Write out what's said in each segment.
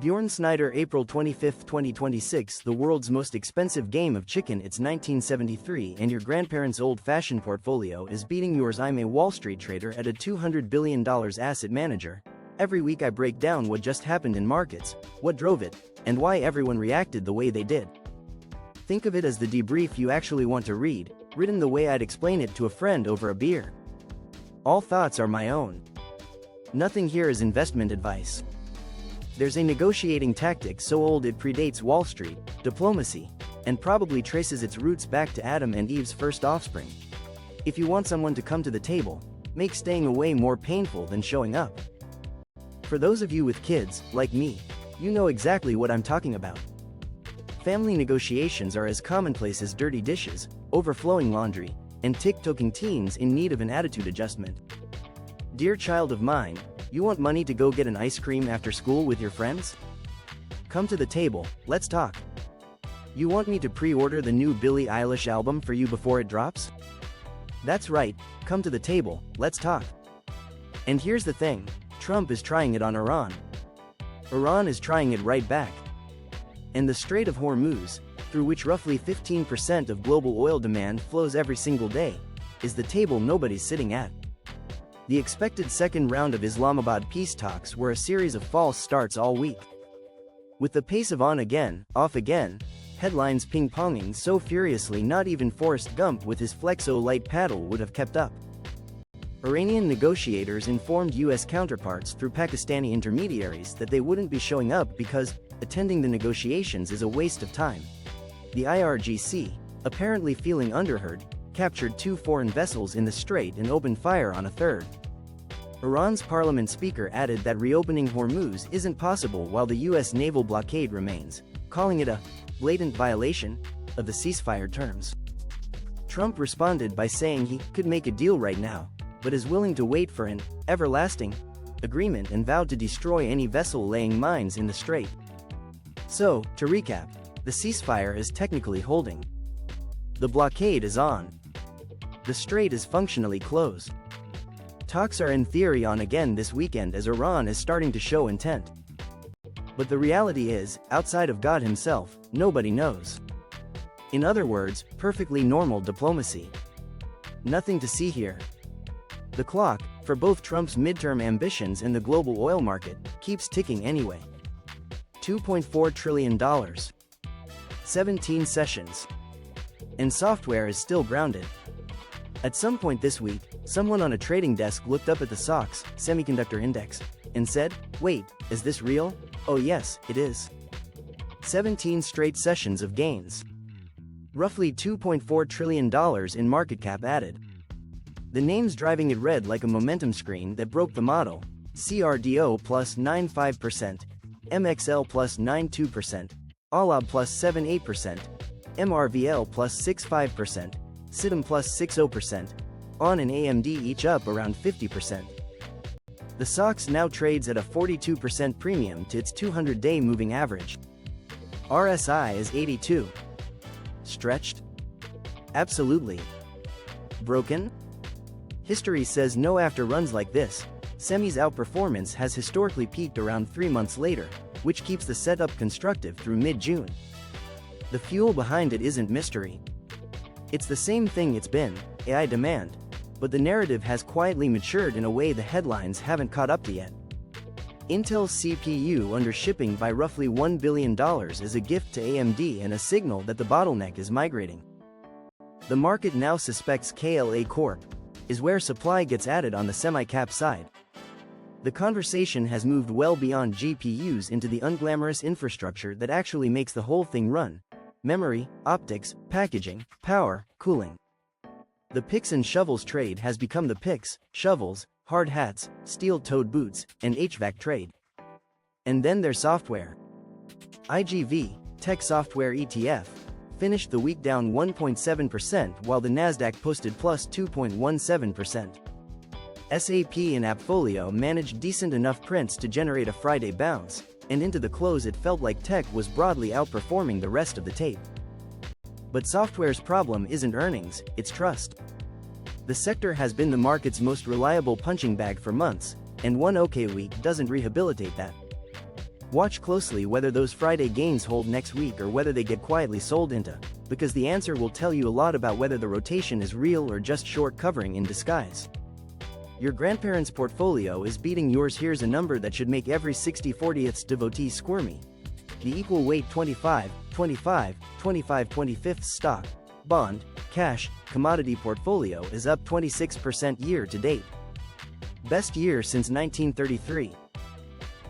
Bjorn Snyder, April 25, 2026. The world's most expensive game of chicken. It's 1973 and your grandparents' old-fashioned portfolio is beating yours. I'm a Wall Street trader at a $200 billion asset manager. Every week I break down what just happened in markets, what drove it, and why everyone reacted the way they did. Think of it as the debrief you actually want to read, written the way I'd explain it to a friend over a beer. All thoughts are my own. Nothing here is investment advice. There's a negotiating tactic so old it predates Wall Street, diplomacy, and probably traces its roots back to Adam and Eve's first offspring. If you want someone to come to the table, make staying away more painful than showing up. For those of you with kids, like me, you know exactly what I'm talking about. Family negotiations are as commonplace as dirty dishes, overflowing laundry, and tick-tocking teens in need of an attitude adjustment. Dear child of mine, you want money to go get an ice cream after school with your friends? Come to the table, let's talk. You want me to pre-order the new Billie Eilish album for you before it drops? That's right, come to the table, let's talk. And here's the thing, Trump is trying it on Iran. Iran is trying it right back. And the Strait of Hormuz, through which roughly 15% of global oil demand flows every single day, is the table nobody's sitting at. The expected second round of Islamabad peace talks were a series of false starts all week. With the pace of on again, off again, headlines ping-ponging so furiously not even Forrest Gump with his Flexo light paddle would have kept up. Iranian negotiators informed U.S. counterparts through Pakistani intermediaries that they wouldn't be showing up because attending the negotiations is a waste of time. The IRGC, apparently feeling underheard, captured 2 foreign vessels in the strait and opened fire on a third. Iran's parliament speaker added that reopening Hormuz isn't possible while the U.S. naval blockade remains, calling it a blatant violation of the ceasefire terms. Trump responded by saying he could make a deal right now, but is willing to wait for an everlasting agreement and vowed to destroy any vessel laying mines in the strait. So, to recap, the ceasefire is technically holding. The blockade is on. The strait is functionally closed. Talks are in theory on again this weekend as Iran is starting to show intent. But the reality is, outside of God himself, nobody knows. In other words, perfectly normal diplomacy. Nothing to see here. The clock, for both Trump's midterm ambitions and the global oil market, keeps ticking anyway. $2.4 trillion. 17 sessions. And software is still grounded. At some point this week, someone on a trading desk looked up at the SOX semiconductor index and said, "Wait, is this real? Oh yes, it is." 17 straight sessions of gains. Roughly $2.4 trillion in market cap added. The names driving it read like a momentum screen that broke the model: CRDO plus 9.5%, MXL plus 9.2%, ALAB plus 7.8%, MRVL plus 6.5%, SITM plus 6.0%, ON and AMD each up around 50%. The SOX now trades at a 42% premium to its 200-day moving average. RSI is 82. Stretched? Absolutely. Broken? History says no. After runs like this, Semi's outperformance has historically peaked around 3 months later, which keeps the setup constructive through mid-June. The fuel behind it isn't mystery. It's the same thing it's been, AI demand, but the narrative has quietly matured in a way the headlines haven't caught up to yet. Intel's CPU under shipping by roughly $1 billion is a gift to AMD and a signal that the bottleneck is migrating. The market now suspects KLA Corp is where supply gets added on the semi-cap side. The conversation has moved well beyond GPUs into the unglamorous infrastructure that actually makes the whole thing run: memory, optics, packaging, power, cooling. The picks and shovels trade has become the picks, shovels, hard hats, steel-toed boots, and HVAC trade. And then there's software. IGV, Tech Software ETF, finished the week down 1.7% while the Nasdaq posted plus 2.17%. SAP and Appfolio managed decent enough prints to generate a Friday bounce, and into the close it felt like tech was broadly outperforming the rest of the tape. But software's problem isn't earnings, it's trust. The sector has been the market's most reliable punching bag for months, and one OK week doesn't rehabilitate that. Watch closely whether those Friday gains hold next week or whether they get quietly sold into, because the answer will tell you a lot about whether the rotation is real or just short covering in disguise. Your grandparents' portfolio is beating yours. Here's a number that should make every 60/40ths devotee squirmy. The equal weight 25, 25, 25 25 stock, bond, cash, commodity portfolio is up 26% year to date. Best year since 1933.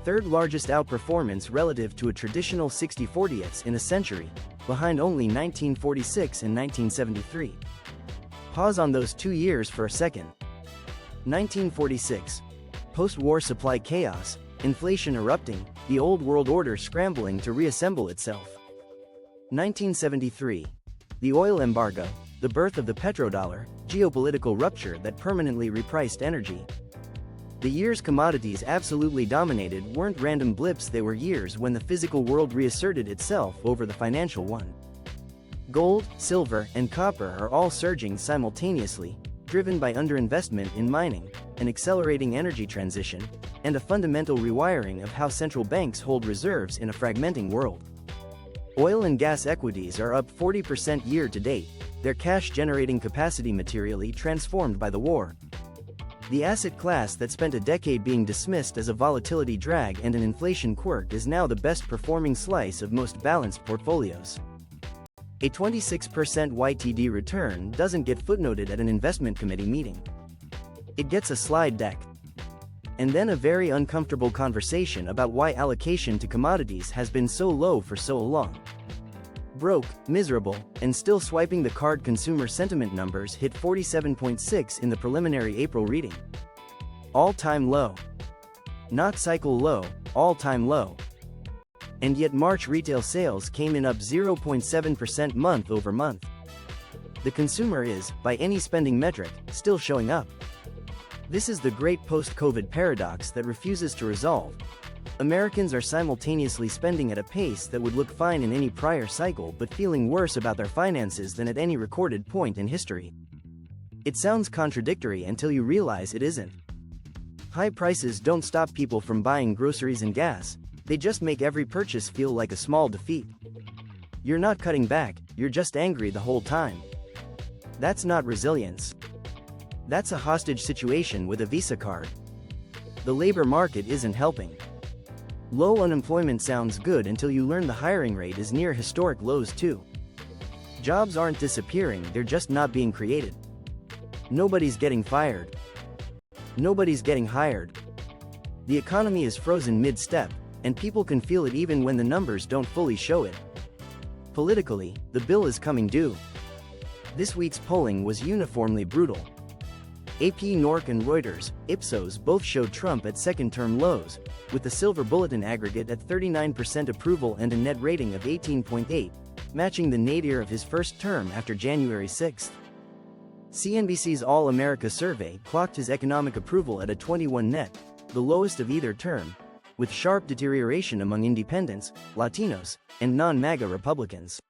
Third largest outperformance relative to a traditional 60/40ths in a century, behind only 1946 and 1973. Pause on those 2 years for a second. 1946. Post-war supply chaos, inflation erupting, the old world order scrambling to reassemble itself. 1973. The oil embargo, the birth of the petrodollar, geopolitical rupture that permanently repriced energy. The years commodities absolutely dominated weren't random blips, they were years when the physical world reasserted itself over the financial one. Gold, silver, and copper are all surging simultaneously, driven by underinvestment in mining, an accelerating energy transition, and a fundamental rewiring of how central banks hold reserves in a fragmenting world. Oil and gas equities are up 40% year to date, their cash-generating capacity materially transformed by the war. The asset class that spent a decade being dismissed as a volatility drag and an inflation quirk is now the best-performing slice of most balanced portfolios. A 26% YTD return doesn't get footnoted at an investment committee meeting. It gets a slide deck. And then a very uncomfortable conversation about why allocation to commodities has been so low for so long. Broke, miserable, and still swiping the card. Consumer sentiment numbers hit 47.6 in the preliminary April reading. All-time low. Not cycle low, all-time low. And yet March retail sales came in up 0.7% month over month. The consumer is, by any spending metric, still showing up. This is the great post-COVID paradox that refuses to resolve. Americans are simultaneously spending at a pace that would look fine in any prior cycle but feeling worse about their finances than at any recorded point in history. It sounds contradictory until you realize it isn't. High prices don't stop people from buying groceries and gas, they just make every purchase feel like a small defeat. You're not cutting back, you're just angry the whole time. That's not resilience. That's a hostage situation with a Visa card. The labor market isn't helping. Low unemployment sounds good until you learn the hiring rate is near historic lows too. Jobs aren't disappearing, they're just not being created. Nobody's getting fired. Nobody's getting hired. The economy is frozen mid-step, and people can feel it even when the numbers don't fully show it. Politically, the bill is coming due. This week's polling was uniformly brutal. AP, Nork and Reuters, Ipsos both showed Trump at second-term lows, with the Silver Bulletin aggregate at 39% approval and a net rating of 18.8, matching the nadir of his first term after January 6. CNBC's All-America survey clocked his economic approval at a 21 net, the lowest of either term, with sharp deterioration among independents, Latinos, and non-MAGA Republicans.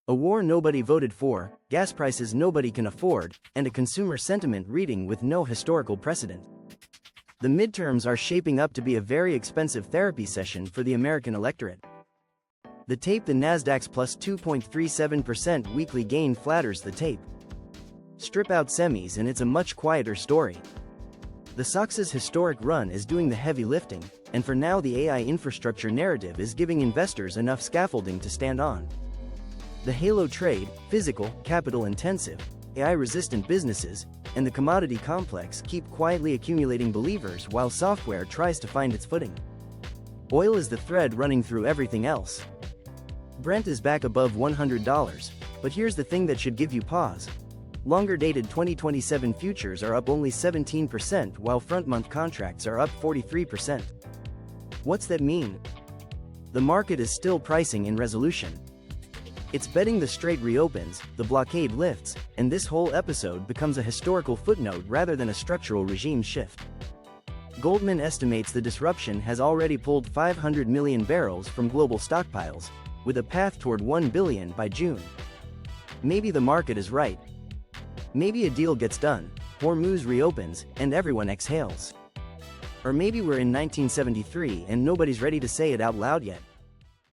A war nobody voted for, gas prices nobody can afford, and a consumer sentiment reading with no historical precedent. The midterms are shaping up to be a very expensive therapy session for the American electorate. The tape: the Nasdaq's plus 2.37% weekly gain flatters the tape. Strip out semis and it's a much quieter story. The SOX's historic run is doing the heavy lifting, and for now the AI infrastructure narrative is giving investors enough scaffolding to stand on. The halo trade, physical, capital-intensive, AI-resistant businesses, and the commodity complex keep quietly accumulating believers while software tries to find its footing. Oil is the thread running through everything else. Brent is back above $100, but here's the thing that should give you pause. Longer-dated 2027 futures are up only 17% while front-month contracts are up 43%. What's that mean? The market is still pricing in resolution. It's betting the strait reopens, the blockade lifts, and this whole episode becomes a historical footnote rather than a structural regime shift. Goldman estimates the disruption has already pulled 500 million barrels from global stockpiles, with a path toward 1 billion by June. Maybe the market is right. Maybe a deal gets done, Hormuz reopens, and everyone exhales. Or maybe we're in 1973 and nobody's ready to say it out loud yet.